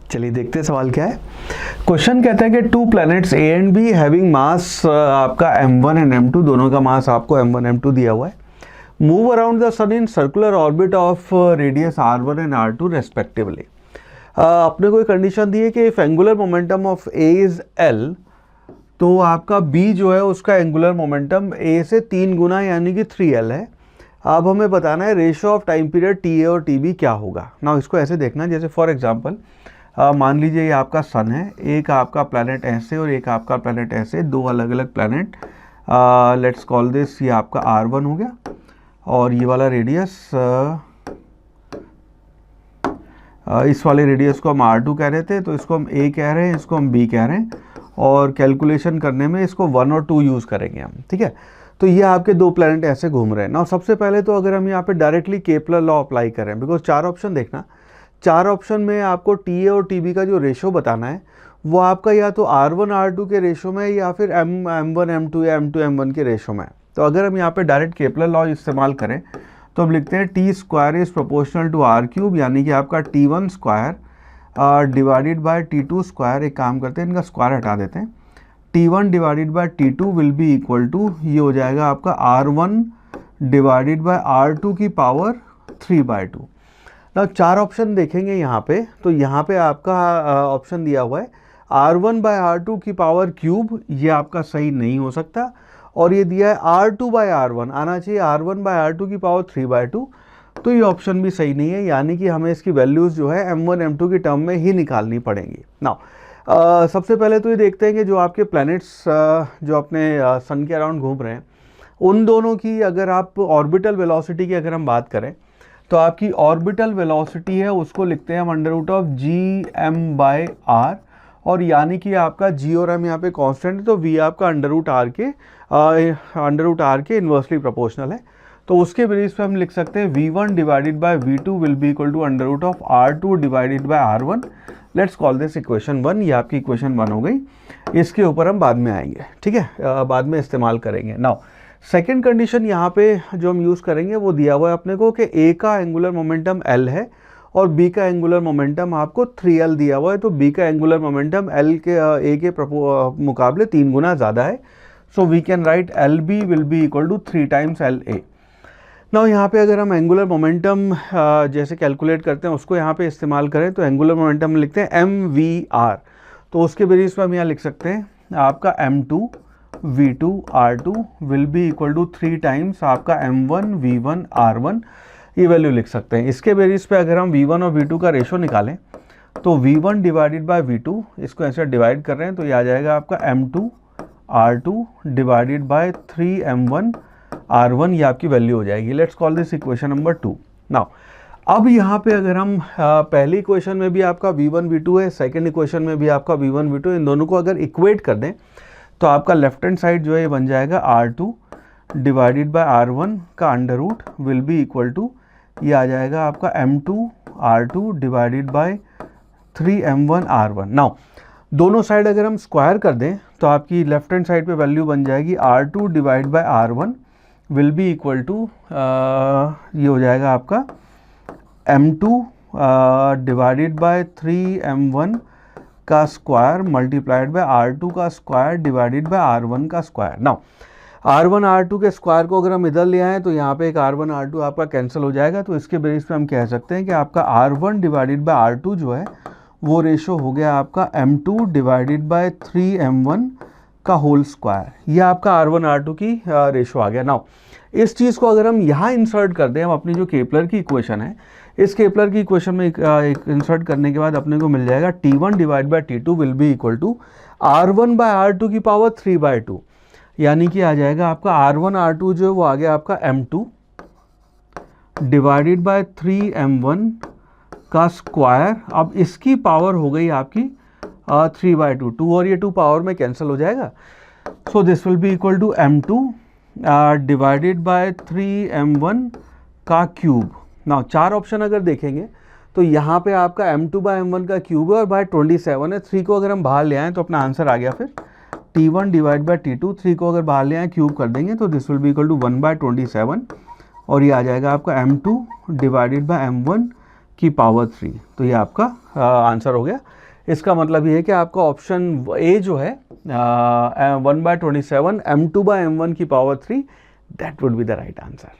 चलिए देखते हैं सवाल क्या है। क्वेश्चन कहता है कि to planets A and be having mass आपका m1 एंड m2, दोनों का मास आपको m1 m2 दिया हुआ है, move around the sun in circular orbit of radius r1 and r2 respectively. अपने को एक कंडीशन दी है कि if angular momentum of a is l, तो आपका b जो है उसका एंगुलर मोमेंटम a से 3 गुना यानी कि 3l है। अब हमें बताना है ratio of time period T A और टी बी क्या होगा। ना इसको ऐसे देखना, जैसे फॉर एग्जांपल मान लीजिए ये आपका सन है, एक आपका प्लैनेट ऐसे और एक आपका प्लैनेट ऐसे, दो अलग अलग प्लैनेट। लेट्स कॉल दिस, ये आपका r1 हो गया और ये वाला रेडियस, इस वाले रेडियस को हम r2 कह रहे थे, तो इसको हम a कह रहे हैं, इसको हम b कह रहे हैं, और कैलकुलेशन करने में इसको 1 और 2 यूज़ करेंगे हम। ठीक है, तो ये आपके दो प्लैनेट ऐसे घूम रहे हैं ना। सबसे पहले तो अगर हम यहाँ पे डायरेक्टली केपलर लॉ अप्लाई करें, बिकॉज 4 ऑप्शन देखना, 4 ऑप्शन में आपको टी ए और टी बी का जो रेशो बताना है वो आपका या तो r1 r2 के रेशो में या फिर m1 m2 या m2 m1 के रेशो में। तो अगर हम यहाँ पे डायरेक्ट केपलर लॉ इस्तेमाल करें तो हम लिखते हैं T square is proportional to r cube, यानी कि आपका t1 square divided by t2 square. एक काम करते हैं, इनका स्क्वायर हटा देते हैं, t1 divided by t2 will be equal to, ये हो जाएगा आपका r1 डिवाइडेड बाय r2 की पावर 3/2। ना 4 ऑप्शन देखेंगे यहाँ पे, तो यहाँ पे आपका ऑप्शन दिया हुआ है r1 बाय r2 की पावर क्यूब, ये आपका सही नहीं हो सकता, और ये दिया है r2 बाय r1, आना चाहिए r1 बाय r2 की पावर 3/2, तो ये ऑप्शन भी सही नहीं है, यानी कि हमें इसकी वैल्यूज़ जो है m1 m2 की टर्म में ही निकालनी पड़ेंगी। नाउ सबसे पहले तो ये देखते हैं कि जो आपके प्लैनेट्स जो अपने सन के अराउंड घूम रहे हैं, उन दोनों की अगर आप ऑर्बिटल वेलोसिटी की अगर हम बात करें, तो आपकी ऑर्बिटल वेलोसिटी है उसको लिखते हैं हम √g/m/r, और यानी कि आपका g और m यहाँ पे कांस्टेंट है, तो v आपका √r के इन्वर्सली प्रोपोर्शनल है। तो उसके बेसिस पे हम लिख सकते हैं v1 divided by v2 will be equal to √r2 divided by r1। Let's call this equation 1। ये आपकी इक्वेशन 1 हो गई, इसके ऊपर हम बाद में आएंगे। ठीक है, बाद में इस्तेमाल करेंगे। नाउ सेकेंड कंडीशन यहाँ पे जो हम यूज़ करेंगे वो दिया हुआ है अपने को कि a का एंगुलर मोमेंटम l है और b का एंगुलर मोमेंटम आपको 3l दिया हुआ है, तो b का एंगुलर मोमेंटम l के a के मुकाबले 3 गुना ज़्यादा है। So we can write lb will be equal to 3 times la। Now यहाँ पे अगर हम एंगुलर मोमेंटम जैसे कैलकुलेट करते हैं उसको यहाँ पे इस्तेमाल करें, तो एंगुलर मोमेंटम लिखते हैं mvr, तो उसके बेसिस पे हम यहाँ लिख सकते हैं आपका m2 v2 r2 will be equal to 3 times आपका m1 v1 r1, ये वैल्यू लिख सकते हैं। इसके बेसिस पे अगर हम v1 और v2 का रेशो निकालें, तो v1 डिवाइडेड बाय v2, इसको ऐसे डिवाइड कर रहे हैं तो ये आ जाएगा आपका m2 r2 divided by 3m1 r1, ये आपकी वैल्यू हो जाएगी। Let's call this equation number 2। Now अब यहाँ पे अगर हम पहली इक्वेशन में भी आपका v1 v2 है, सेकेंड इक्वेशन में भी आपका v1 v2, इन दोनों को अगर इक्वेट कर दें तो आपका लेफ्ट हैंड साइड जो है ये बन जाएगा r2 डिवाइडेड बाय r1 का under root will be equal to, ये आ जाएगा आपका m2 r2 divided by 3m1 r1। Now दोनों साइड अगर हम स्क्वायर कर दें तो आपकी लेफ्ट हैंड साइड पे वैल्यू बन जाएगी r2 divide by r1 will be equal to, ये हो जाएगा आपका m2 डिवाइडेड बाय 3m1 का स्क्वायर मल्टीप्लाइड बाय r2 का स्क्वायर डिवाइडेड बाय r1 का स्क्वायर। नाउ r1 r2 के स्क्वायर को अगर हम इधर ले आएँ तो यहाँ पे एक r1 r2 आपका कैंसिल हो जाएगा, तो इसके बेसिस पे हम कह सकते हैं कि आपका r1 डिवाइडेड बाय r2 जो है वो रेशो हो गया आपका m2 डिवाइडेड बाय 3m1 का होल स्क्वायर, ये आपका r1 r2 की रेशो आ गया। नाउ इस चीज़ को अगर हम यहाँ इंसर्ट कर दें, हम अपनी जो केपलर की इक्वेशन है, इस केपलर की इक्वेशन में एक इंसर्ट करने के बाद अपने को मिल जाएगा t1 divide by t2 will be equal to r1 by r2 की पावर 3/2, यानी कि आ जाएगा आपका r1 r2 जो वो आ गया आपका m2 डिवाइडेड बाय 3m1 का स्क्वायर। अब इसकी पावर हो गई आपकी 3/2, 2 और ये 2 पावर में कैंसिल हो जाएगा, so this will be equal to m2 divided by 3m1 का क्यूब। ना 4 ऑप्शन अगर देखेंगे तो यहाँ पे आपका m2 बाय m1 का क्यूब है और बाय 27 है, 3 को अगर हम बाहर ले आएँ तो अपना आंसर आ गया फिर t1 डिवाइड बाय t2, 3 को अगर बाहर ले आएँ क्यूब कर देंगे तो this will be equal to 1/27, और ये आ जाएगा आपका m2 डिवाइडेड बाय m1 की पावर 3। तो ये आपका आंसर हो गया। इसका मतलब ये है कि आपका ऑप्शन ए जो है 1/27 m2/m1 की power 3, that would be the right answer.